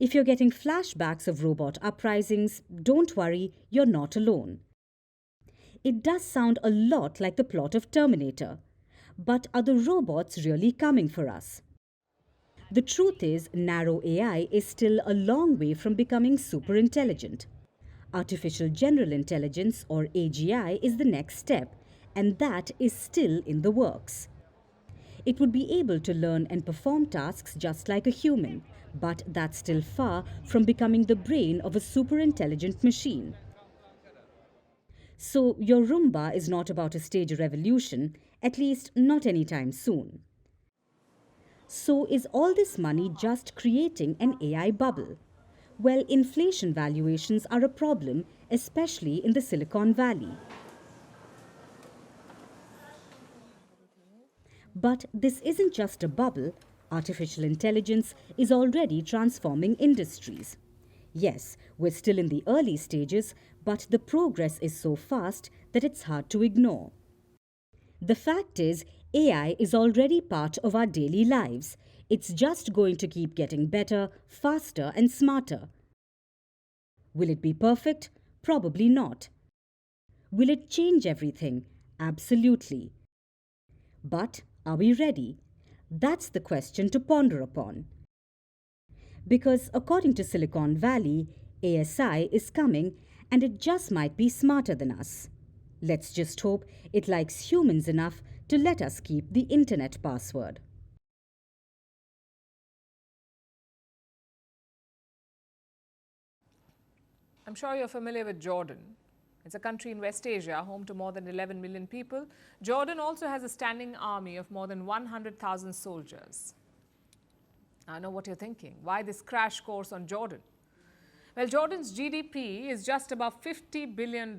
If you're getting flashbacks of robot uprisings, don't worry, you're not alone. It does sound a lot like the plot of Terminator. But are the robots really coming for us? The truth is, narrow AI is still a long way from becoming super intelligent. Artificial General Intelligence, or AGI, is the next step, and that is still in the works. It would be able to learn and perform tasks just like a human, but that's still far from becoming the brain of a super intelligent machine. So your Roomba is not about to stage a revolution, at least not anytime soon. So is all this money just creating an AI bubble? Well, inflation valuations are a problem, especially in the Silicon Valley. But this isn't just a bubble. Artificial intelligence is already transforming industries. Yes, we're still in the early stages, but the progress is so fast that it's hard to ignore. The fact is, AI is already part of our daily lives. It's just going to keep getting better, faster, and smarter. Will it be perfect? Probably not. Will it change everything? Absolutely. But are we ready? That's the question to ponder upon. Because according to Silicon Valley, ASI is coming and it just might be smarter than us. Let's just hope it likes humans enough to let us keep the internet password. I'm sure you're familiar with Jordan. It's a country in West Asia, home to more than 11 million people. Jordan also has a standing army of more than 100,000 soldiers. I know what you're thinking. Why this crash course on Jordan? Well, Jordan's GDP is just above $50 billion,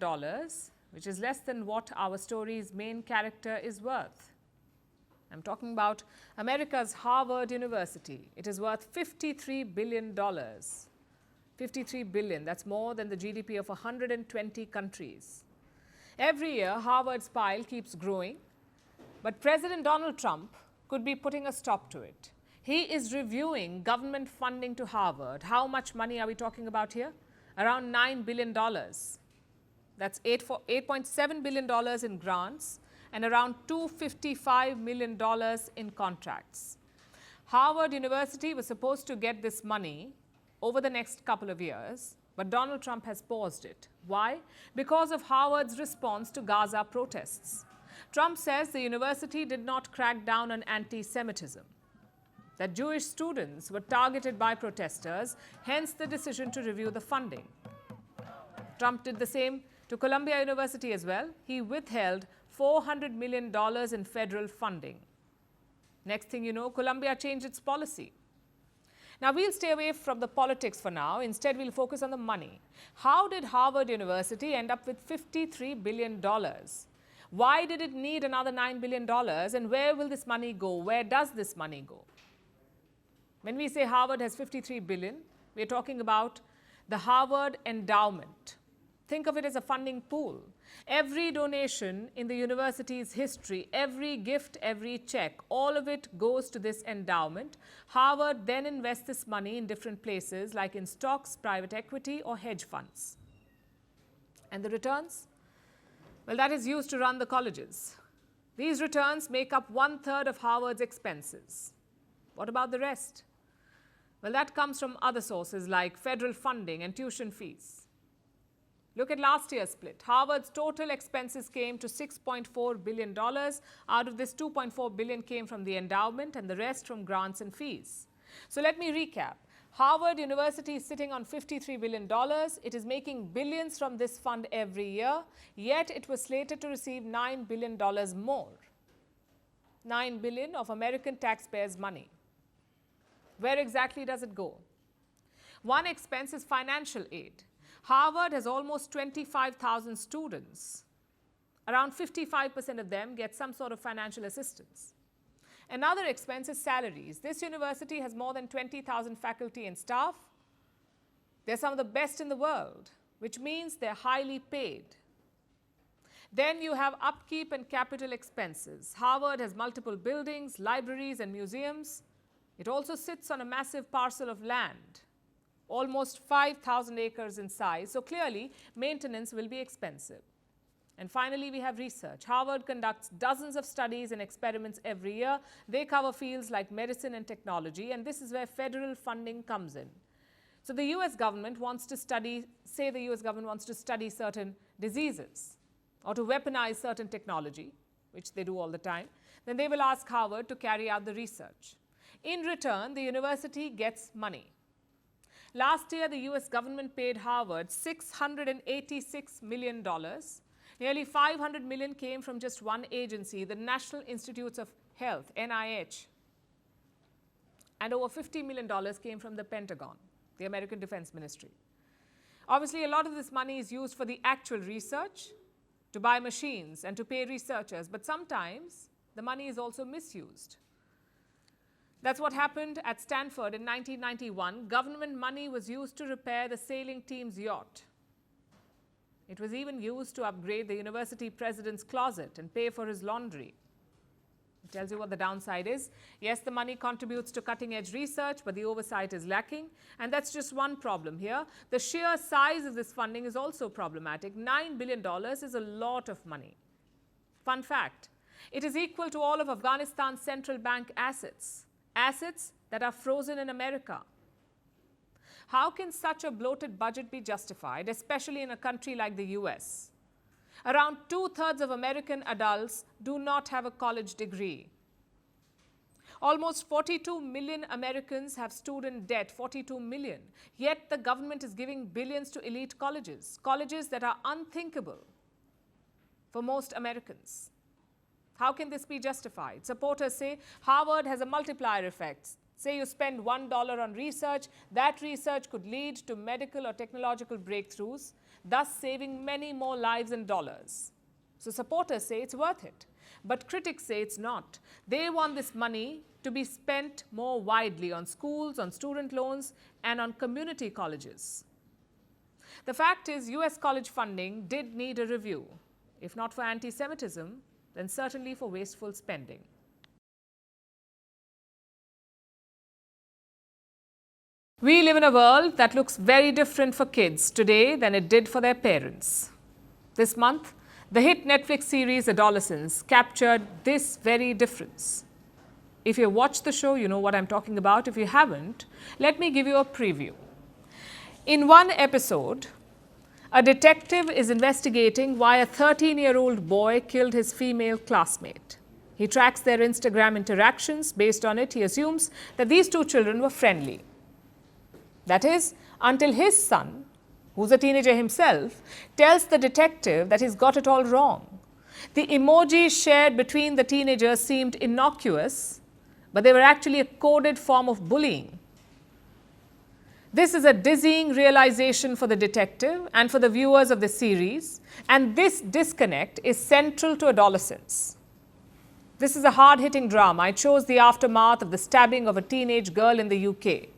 which is less than what our story's main character is worth. I'm talking about America's Harvard University. It is worth $53 billion. 53 billion, that's more than the GDP of 120 countries. Every year, Harvard's pile keeps growing, but President Donald Trump could be putting a stop to it. He is reviewing government funding to Harvard. How much money are we talking about here? Around $9 billion. That's $8.7 billion in grants and around $255 million in contracts. Harvard University was supposed to get this money over the next couple of years, but Donald Trump has paused it. Why? Because of Harvard's response to Gaza protests. Trump says the university did not crack down on anti-Semitism, that Jewish students were targeted by protesters, hence the decision to review the funding. Trump did the same to Columbia University as well. He withheld $400 million in federal funding. Next thing you know, Columbia changed its policy. Now, we'll stay away from the politics for now. Instead, we'll focus on the money. How did Harvard University end up with $53 billion? Why did it need another $9 billion? And where will this money go? Where does this money go? When we say Harvard has $53 billion, we're talking about the Harvard Endowment. Think of it as a funding pool. Every donation in the university's history, every gift, every check, all of it goes to this endowment. Harvard then invests this money in different places, like in stocks, private equity, or hedge funds. And the returns? Well, that is used to run the colleges. These returns make up 1/3 of Harvard's expenses. What about the rest? Well, that comes from other sources like federal funding and tuition fees. Look at last year's split. Harvard's total expenses came to $6.4 billion. Out of this, $2.4 billion came from the endowment and the rest from grants and fees. So let me recap. Harvard University is sitting on $53 billion. It is making billions from this fund every year, yet it was slated to receive $9 billion more. $9 billion of American taxpayers' money. Where exactly does it go? One expense is financial aid. Harvard has almost 25,000 students. Around 55% of them get some sort of financial assistance. Another expense is salaries. This university has more than 20,000 faculty and staff. They're some of the best in the world, which means they're highly paid. Then you have upkeep and capital expenses. Harvard has multiple buildings, libraries, and museums. It also sits on a massive parcel of land, almost 5,000 acres in size, so clearly maintenance will be expensive. And finally, we have research. Harvard conducts dozens of studies and experiments every year. They cover fields like medicine and technology, and this is where federal funding comes in. So the US government wants to study, say the US government wants to study certain diseases or to weaponize certain technology, which they do all the time, then they will ask Harvard to carry out the research. In return, the university gets money. Last year, the US government paid Harvard $686 million. Nearly $500 million came from just one agency, the National Institutes of Health, NIH. And over $50 million came from the Pentagon, the American Defense Ministry. Obviously, a lot of this money is used for the actual research, to buy machines and to pay researchers, but sometimes the money is also misused. That's what happened at Stanford in 1991. Government money was used to repair the sailing team's yacht. It was even used to upgrade the university president's closet and pay for his laundry. It tells you what the downside is. Yes, the money contributes to cutting-edge research, but the oversight is lacking. And that's just one problem here. The sheer size of this funding is also problematic. $9 billion is a lot of money. Fun fact, it is equal to all of Afghanistan's central bank assets. Assets that are frozen in America. How can such a bloated budget be justified, especially in a country like the US? Around 2/3 of American adults do not have a college degree. Almost 42 million Americans have student debt, 42 million. Yet the government is giving billions to elite colleges, colleges that are unthinkable for most Americans. How can this be justified? Supporters say Harvard has a multiplier effect. Say you spend $1 on research, that research could lead to medical or technological breakthroughs, thus saving many more lives and dollars. So supporters say it's worth it. But critics say it's not. They want this money to be spent more widely on schools, on student loans, and on community colleges. The fact is, US college funding did need a review. If not for anti-Semitism, then certainly for wasteful spending. We live in a world that looks very different for kids today than it did for their parents. This month, the hit Netflix series Adolescence captured this very difference. If you watched the show, you know what I'm talking about. If you haven't, let me give you a preview. In one episode, a detective is investigating why a 13-year-old boy killed his female classmate. He tracks their Instagram interactions. Based on it, he assumes that these two children were friendly. That is, until his son, who's a teenager himself, tells the detective that he's got it all wrong. The emojis shared between the teenagers seemed innocuous, but they were actually a coded form of bullying. This is a dizzying realization for the detective and for the viewers of the series, and this disconnect is central to Adolescence. This is a hard-hitting drama. It shows the aftermath of the stabbing of a teenage girl in the UK.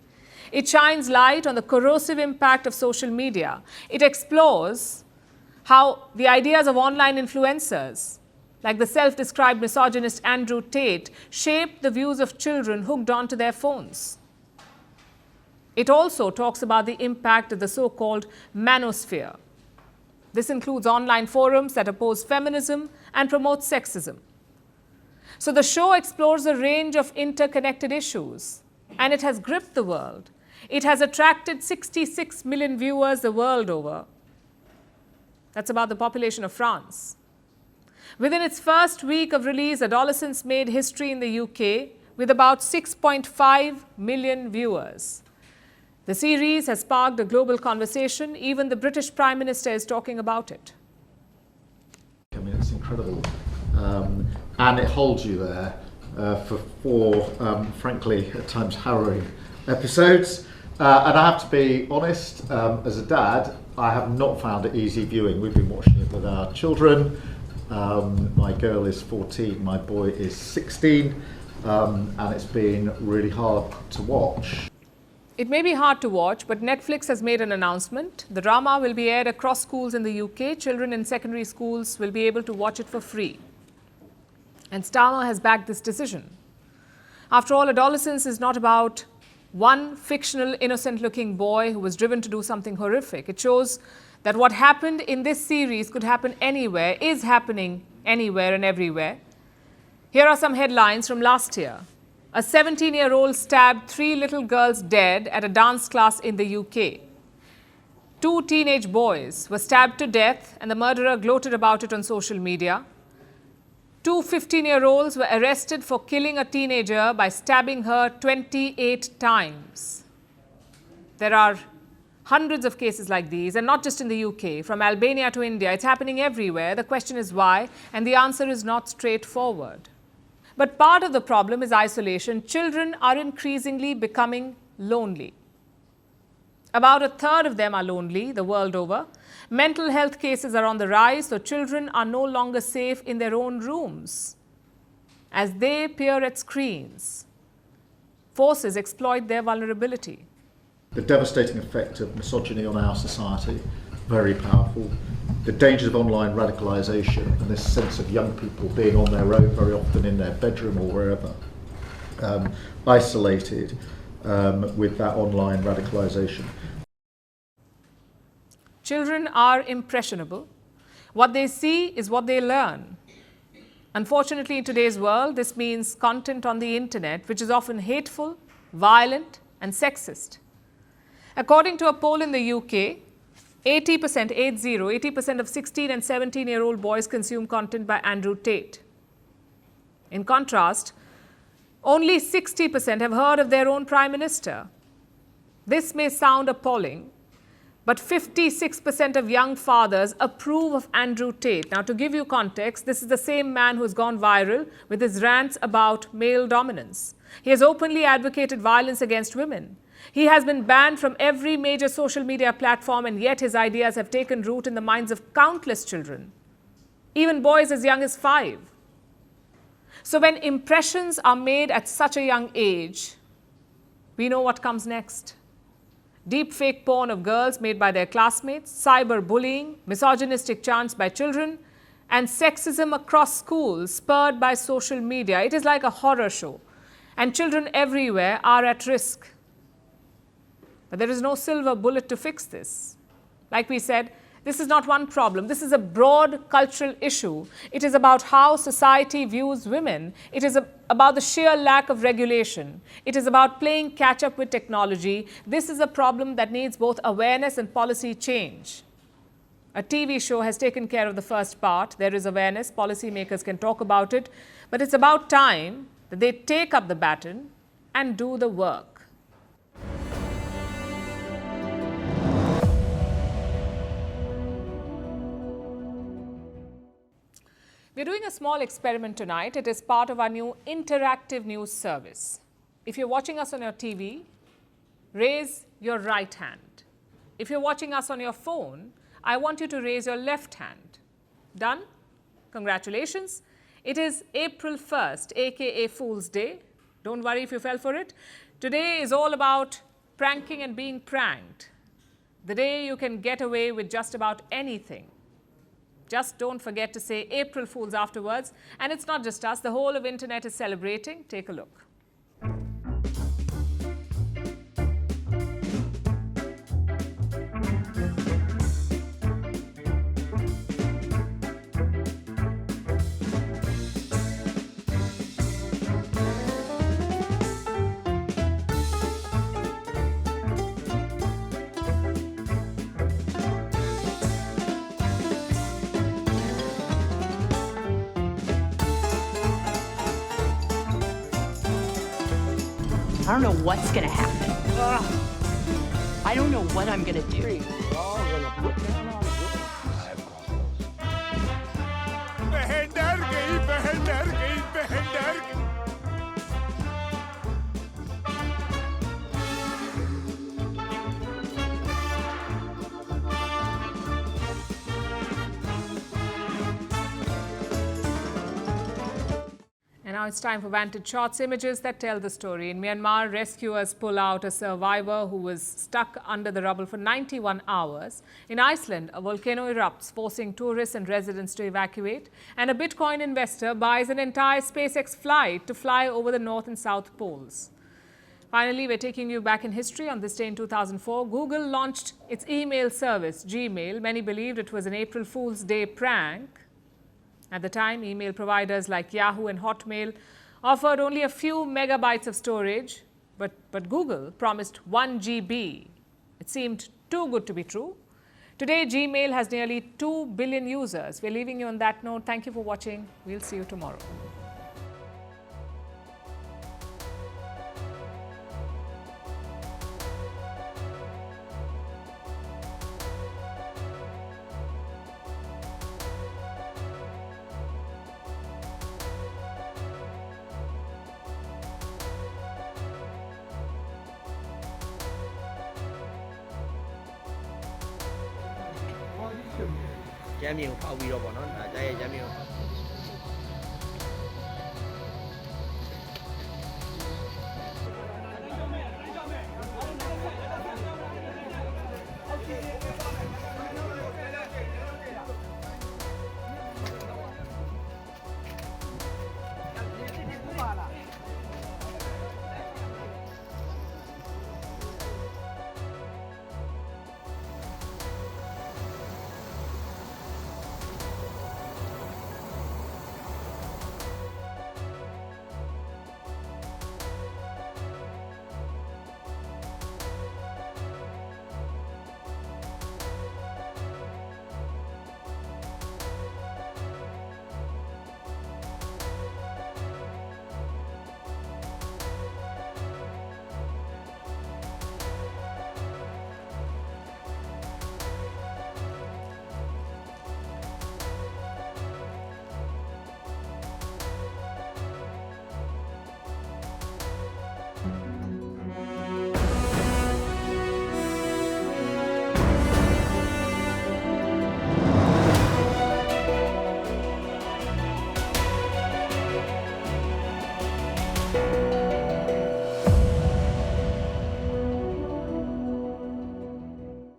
It shines light on the corrosive impact of social media. It explores how the ideas of online influencers, like the self-described misogynist Andrew Tate, shaped the views of children hooked onto their phones. It also talks about the impact of the so-called manosphere. This includes online forums that oppose feminism and promote sexism. So the show explores a range of interconnected issues, and it has gripped the world. It has attracted 66 million viewers the world over. That's about the population of France. Within its first week of release, Adolescence made history in the UK with about 6.5 million viewers. The series has sparked a global conversation. Even the British Prime Minister is talking about it. I mean, it's incredible. And it holds you there for four, frankly, at times harrowing episodes. And I have to be honest, as a dad, I have not found it easy viewing. We've been watching it with our children. My girl is 14, my boy is 16, and it's been really hard to watch. It may be hard to watch, but Netflix has made an announcement. The drama will be aired across schools in the UK. Children in secondary schools will be able to watch it for free. And Starmer has backed this decision. After all, Adolescence is not about one fictional, innocent-looking boy who was driven to do something horrific. It shows that what happened in this series could happen anywhere, is happening anywhere and everywhere. Here are some headlines from last year. A 17-year-old stabbed 3 little girls dead at a dance class in the UK. 2 teenage boys were stabbed to death, and the murderer gloated about it on social media. 2 15-year-olds were arrested for killing a teenager by stabbing her 28 times. There are hundreds of cases like these, and not just in the UK, from Albania to India. It's happening everywhere. The question is why, and the answer is not straightforward. But part of the problem is isolation. Children are increasingly becoming lonely. About a third of them are lonely the world over. Mental health cases are on the rise, so children are no longer safe in their own rooms. As they peer at screens, forces exploit their vulnerability. The devastating effect of misogyny on our society, very powerful. The dangers of online radicalisation and this sense of young people being on their own, very often in their bedroom or wherever, isolated with that online radicalisation. Children are impressionable. What they see is what they learn. Unfortunately, in today's world, this means content on the internet, which is often hateful, violent, and sexist. According to a poll in the UK, 80% of 16 and 17-year-old boys consume content by Andrew Tate. In contrast, Only 60% have heard of their own Prime Minister. This may sound appalling, but 56% of young fathers approve of Andrew Tate. Now, to give you context, this is the same man who has gone viral with his rants about male dominance. He has openly advocated violence against women. He has been banned from every major social media platform, and yet his ideas have taken root in the minds of countless children, even boys as young as 5. So when impressions are made at such a young age, we know what comes next. Deep fake porn of girls made by their classmates, cyberbullying, misogynistic chants by children, and sexism across schools spurred by social media. It is like a horror show, and children everywhere are at risk. But there is no silver bullet to fix this. Like we said, this is not one problem. This is a broad cultural issue. It is about how society views women. It is about the sheer lack of regulation. It is about playing catch up with technology. This is a problem that needs both awareness and policy change. A TV show has taken care of the first part. There is awareness. Policymakers can talk about it. But it's about time that they take up the baton and do the work. We're doing a small experiment tonight. It is part of our new interactive news service. If you're watching us on your TV, raise your right hand. If you're watching us on your phone, I want you to raise your left hand. Done? Congratulations. It is April 1st, aka Fool's Day. Don't worry if you fell for it. Today is all about pranking and being pranked. The day you can get away with just about anything. Just don't forget to say April Fools afterwards. And it's not just us, the whole of internet is celebrating. Take a look. I don't know what's gonna happen. Ugh. I don't know what I'm gonna do. Now it's time for Vantage Shots, images that tell the story. In Myanmar, rescuers pull out a survivor who was stuck under the rubble for 91 hours. In Iceland, a volcano erupts, forcing tourists and residents to evacuate. And a Bitcoin investor buys an entire SpaceX flight to fly over the North and South Poles. Finally, we're taking you back in history. On this day in 2004, Google launched its email service, Gmail. Many believed it was an April Fool's Day prank. At the time, email providers like Yahoo and Hotmail offered only a few megabytes of storage, but Google promised 1 GB. It seemed too good to be true. Today, Gmail has nearly 2 billion users. We're leaving you on that note. Thank you for watching. We'll see you tomorrow. Giá miêu có video của nó là giá miêu.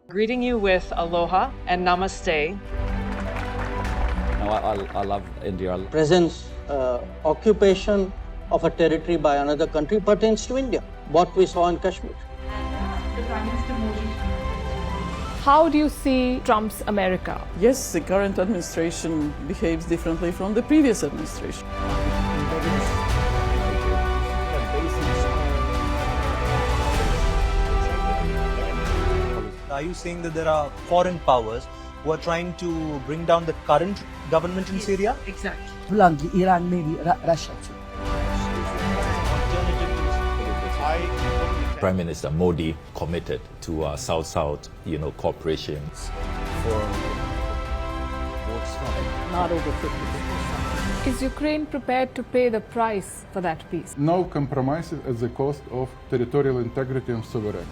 Greeting you with aloha and namaste. I love India. Presence, occupation of a territory by another country pertains to India, what we saw in Kashmir. How do you see Trump's America? Yes, the current administration behaves differently from the previous administration. Are you saying that there are foreign powers who are trying to bring down the current government in Syria? Exactly. Iran, maybe Russia too. Prime Minister Modi committed to South-South, cooperation. Not over 50%. Is Ukraine prepared to pay the price for that peace? No compromises at the cost of territorial integrity and sovereignty.